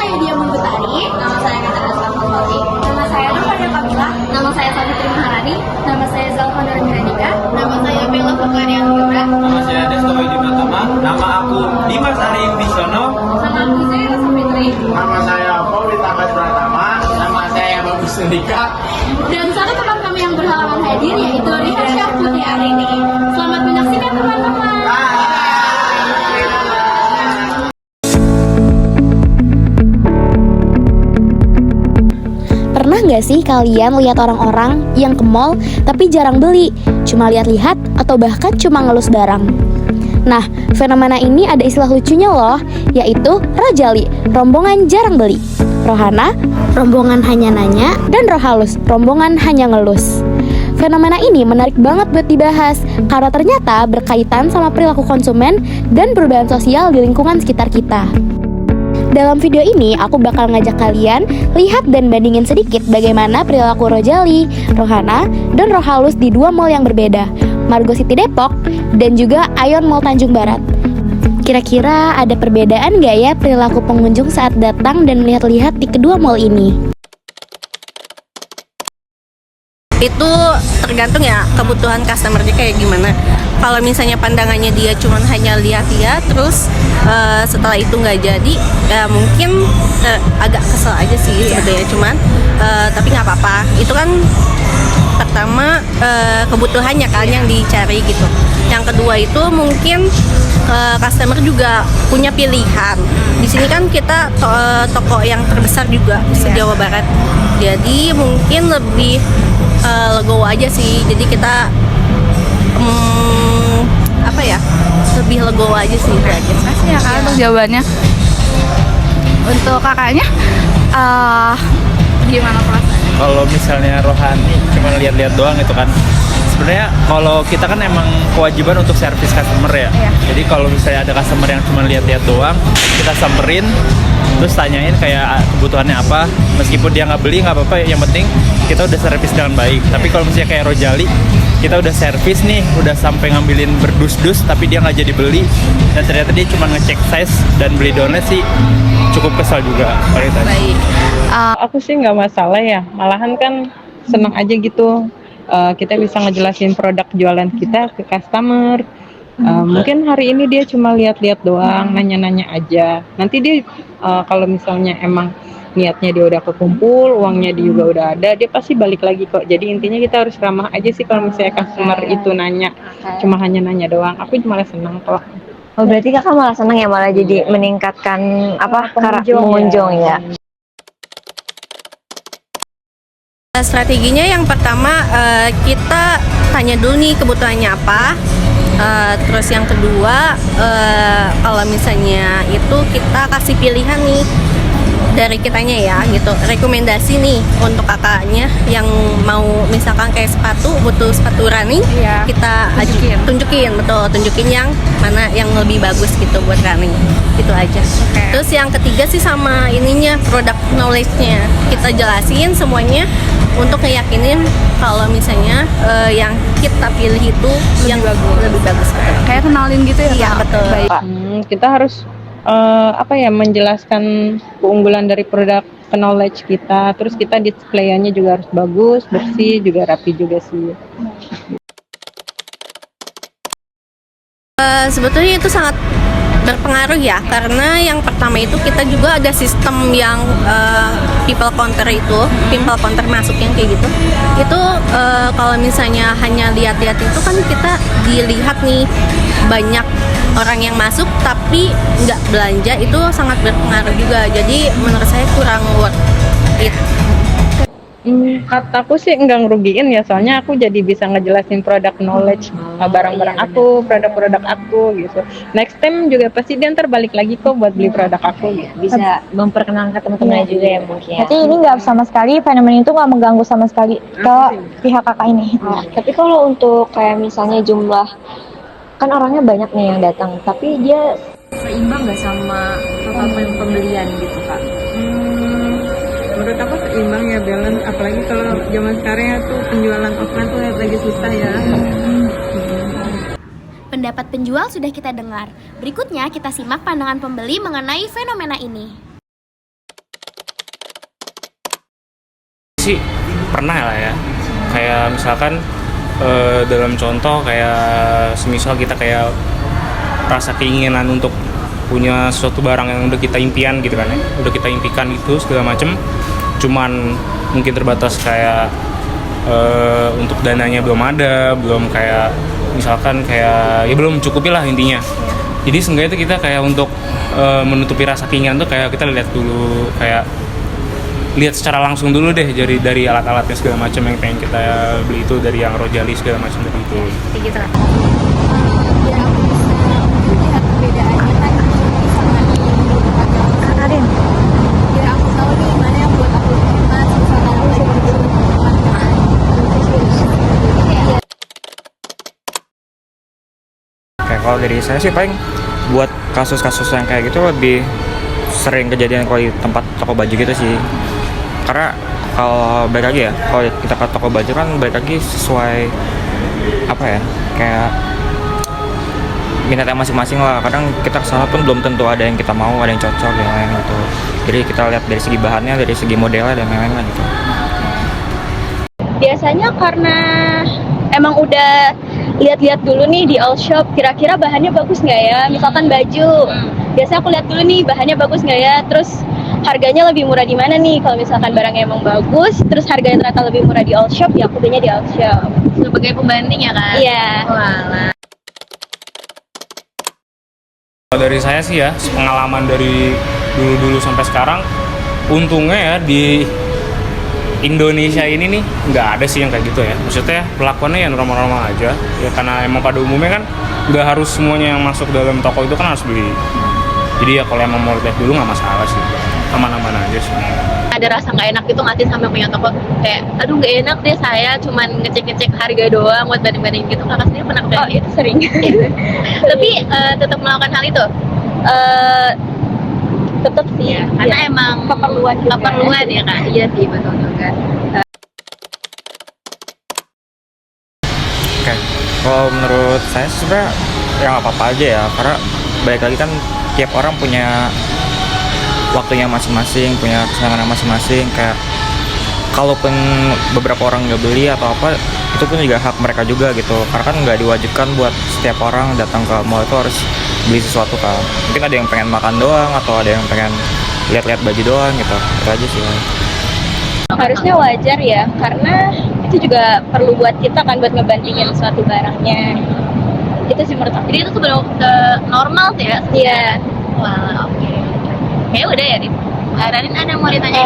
saya Dia Mengutari. Nama saya Katerina Slavovali. Nama saya Nurfania Kamila. Nama saya Savitri Maharani. Nama saya Zalfa Nurmiranika. Nama saya Bella Faklarian Yura. Nama saya Desto Widi Pratama. Nama aku Dimas Ari Wibisono. Nama aku Zaira Sapitri. Nama saya Pauli Takas Pratama. Nama saya Bagus Sendika. Dan satu teman kami yang berhalangan hadir yaitu Riharsya Putri Arini. Selamat menyaksikan teman-teman. Pernah nggak sih kalian lihat orang-orang yang ke mall tapi jarang beli, cuma lihat-lihat atau bahkan cuma ngelus barang? Nah, fenomena ini ada istilah lucunya loh, yaitu Rojali, rombongan jarang beli. Rohana, rombongan hanya nanya, dan Rohalus, rombongan hanya ngelus. Fenomena ini menarik banget buat dibahas karena ternyata berkaitan sama perilaku konsumen dan perubahan sosial di lingkungan sekitar kita. Dalam video ini, aku bakal ngajak kalian lihat dan bandingin sedikit bagaimana perilaku Rojali, Rohana, dan Rohalus di dua mall yang berbeda, Margo City Depok dan juga Aeon Mall Tanjung Barat. Kira-kira ada perbedaan nggak ya perilaku pengunjung saat datang dan melihat-lihat di kedua mall ini? Itu tergantung ya kebutuhan customer dia kayak gimana. Kalau misalnya pandangannya dia cuman hanya lihat-lihat terus setelah itu nggak jadi, mungkin agak kesel aja sih sebetulnya, cuman tapi nggak apa-apa. Itu kan pertama kebutuhannya kan yang dicari gitu. Yang kedua itu mungkin customer juga punya pilihan. Di sini kan kita toko yang terbesar juga di Jawa Barat, jadi mungkin lebih legowo aja sih. Jadi kita lebih legowo aja sih. Makasih ya kak untuk jawabannya. Untuk kakaknya gimana perasaannya? Kalau misalnya Rohani cuma lihat-lihat doang itu kan, sebenarnya kalau kita kan emang kewajiban untuk servis customer ya. Jadi kalau misalnya ada customer yang cuma lihat-lihat doang, kita samperin, terus tanyain kayak kebutuhannya apa. Meskipun dia nggak beli nggak apa-apa, yang penting kita udah servis dengan baik. Tapi kalau misalnya kayak Rojali, kita udah servis nih, udah sampai ngambilin berdus-dus, tapi dia nggak jadi beli, dan ternyata dia cuma ngecek size dan beli donat sih, cukup kesal juga. Baik. Aku sih nggak masalah ya, malahan kan senang aja gitu. Kita bisa ngejelasin produk jualan kita ke customer. Mungkin hari ini dia cuma lihat-lihat doang, nanya-nanya aja. Nanti dia kalau misalnya emang niatnya dia udah kekumpul, uangnya dia juga udah ada, dia pasti balik lagi kok. Jadi intinya kita harus ramah aja sih kalau misalnya customer itu nanya, cuma hanya nanya doang. Aku malah senang kok. Oh, berarti kakak malah senang ya, malah jadi meningkatkan pengunjung ya. Strateginya yang pertama kita tanya dulu nih kebutuhannya apa. Terus yang kedua kalau misalnya itu kita kasih pilihan nih dari kitanya ya gitu, rekomendasi nih untuk kakaknya yang mau misalkan kayak butuh sepatu running, kita tunjukin yang mana yang lebih bagus gitu buat running, itu aja. Terus yang ketiga sih sama ininya, product knowledge-nya kita jelasin semuanya untuk ngeyakinin kalau misalnya yang kita pilih itu yang lebih bagus. Kayak kenalin gitu ya? Iya, betul. Kita harus menjelaskan keunggulan dari produk knowledge kita. Terus kita display-nya juga harus bagus, bersih, juga rapi juga sih. Sebetulnya itu sangat berpengaruh ya, karena yang pertama itu kita juga ada sistem yang people counter masuk yang kayak gitu. Itu kalau misalnya hanya lihat-lihat itu kan kita dilihat nih banyak orang yang masuk tapi nggak belanja, itu sangat berpengaruh juga. Jadi menurut saya kurang worth it. Kataku sih enggak ngerugiin ya, soalnya aku jadi bisa ngejelasin produk knowledge, barang-barang aku, produk-produk aku gitu. Next time juga pasti dia ntar balik lagi kok buat beli produk aku gitu. Bisa memperkenalkan teman-temannya juga ya mungkin. Berarti ini nggak sama sekali, fenomena itu nggak mengganggu sama sekali ke pihak kakak ini. Tapi kalau untuk kayak misalnya jumlah, kan orangnya banyak nih yang datang, tapi dia Seimbang nggak sama total pembelian gitu kak? Menurut aku seimbang ya, balance. Apalagi kalau zaman sekarang ya tuh penjualan offline tuh lagi susah ya. Pendapat penjual sudah kita dengar. Berikutnya kita simak pandangan pembeli mengenai fenomena ini. sih pernah lah ya. Kayak misalkan dalam contoh kayak semisal kita kayak rasa keinginan untuk punya suatu barang yang udah kita impian gitu kan ya, udah kita impikan gitu segala macem, cuman mungkin terbatas kayak untuk dananya belum ada, belum kayak misalkan kayak ya belum cukupi lah intinya. Jadi seenggaknya itu kita kayak untuk menutupi rasa keinginan tuh kayak kita lihat dulu, kayak lihat secara langsung dulu deh dari alat-alatnya segala macam yang pengen kita beli itu, dari yang Rojali segala macam dari itu. Kayak gitu lah. Biar aku bisa melihat perbedaannya kan sama Arin. Biar aku tahu nih mana yang buat aku hemat, misalkan aku lagi Kayak kalau dari saya sih paling buat kasus-kasus yang kayak gitu lebih sering kejadian kalau di tempat toko baju gitu sih. Karena kalau balik lagi ya, kalau kita ke toko baju kan balik lagi sesuai apa ya, kayak minatnya masing-masing lah. Kadang kita kesana pun belum tentu ada yang kita mau, ada yang cocok, yang lain gitu. Jadi kita lihat dari segi bahannya, dari segi modelnya dan lain-lain lah gitu. Biasanya karena emang udah lihat-lihat dulu nih di all shop, kira-kira bahannya bagus nggak ya? Misalkan baju, biasanya aku lihat dulu nih bahannya bagus nggak ya, terus harganya lebih murah di mana nih? Kalau misalkan barangnya emang bagus, terus harganya ternyata lebih murah di all shop, ya aku belinya di all shop. sebagai pembanding ya kan? Iya. Walah. Dari saya sih ya, pengalaman dari dulu-dulu sampai sekarang, untungnya ya di Indonesia ini nih nggak ada sih yang kayak gitu ya. Maksudnya pelakuannya ya normal-normal aja. Ya karena emang pada umumnya kan nggak harus semuanya yang masuk dalam toko itu kan harus beli. Jadi ya kalau emang mau lihat dulu nggak masalah sih, aman-aman aja sih. Ada rasa nggak enak gitu nggak sih sampai punya toko kayak aduh nggak enak deh saya cuman ngecek-ngecek harga doang buat banding-banding gitu. Kakak sendiri pernah kayak gitu? Sering. Tapi tetap melakukan hal itu? Tetap sih. Ya, karena emang keperluan juga. Keperluan ya kak. Iya sih betul juga. Oke, kalau menurut saya sebenarnya ya nggak apa-apa aja ya, karena balik lagi kan tiap orang punya waktunya masing-masing, punya kesenangan masing-masing. Kayak kalaupun beberapa orang nggak beli atau apa, itu pun juga hak mereka juga gitu, karena kan nggak diwajibkan buat setiap orang datang ke mall itu harus beli sesuatu kan. Mungkin ada yang pengen makan doang atau ada yang pengen lihat-lihat baju doang gitu, itu aja sih. Harusnya wajar ya, karena itu juga perlu buat kita kan buat ngebandingin suatu barangnya. Itu sih menurut aku. Jadi itu sebelum normal sih ya? Iya. Wah oke. Kayak udah ya Rin. Rarin ada yang mau ditanya?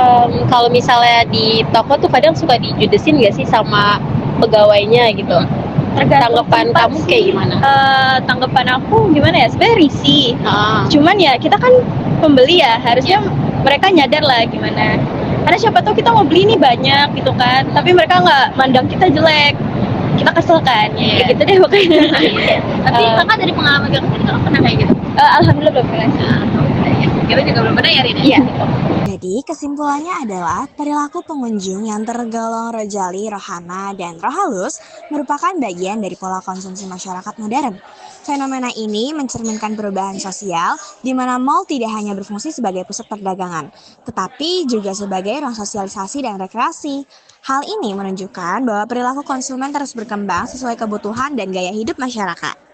Kalau misalnya di toko tuh kadang suka dijudesin nggak sih sama pegawainya gitu? Tanggapan kamu kayak gimana? Tanggapan aku gimana ya? Sebenarnya risih. Cuman ya kita kan pembeli ya, harusnya mereka nyadar lah gimana. Karena siapa tahu kita mau beli nih banyak gitu kan, tapi mereka nggak mandang kita jelek. Kita kesel kan, ya gitu deh pokoknya. Tapi kakak dari pengalaman kakak sendiri kakak pernah kayak gitu? Alhamdulillah belum pernah. Kita juga belum pernah ya Rin? Iya. Jadi kesimpulannya adalah perilaku pengunjung yang tergolong rojali, rohana, dan roh halus merupakan bagian dari pola konsumsi masyarakat modern. Fenomena ini mencerminkan perubahan sosial di mana mall tidak hanya berfungsi sebagai pusat perdagangan, tetapi juga sebagai ruang sosialisasi dan rekreasi. Hal ini menunjukkan bahwa perilaku konsumen terus berkembang sesuai kebutuhan dan gaya hidup masyarakat.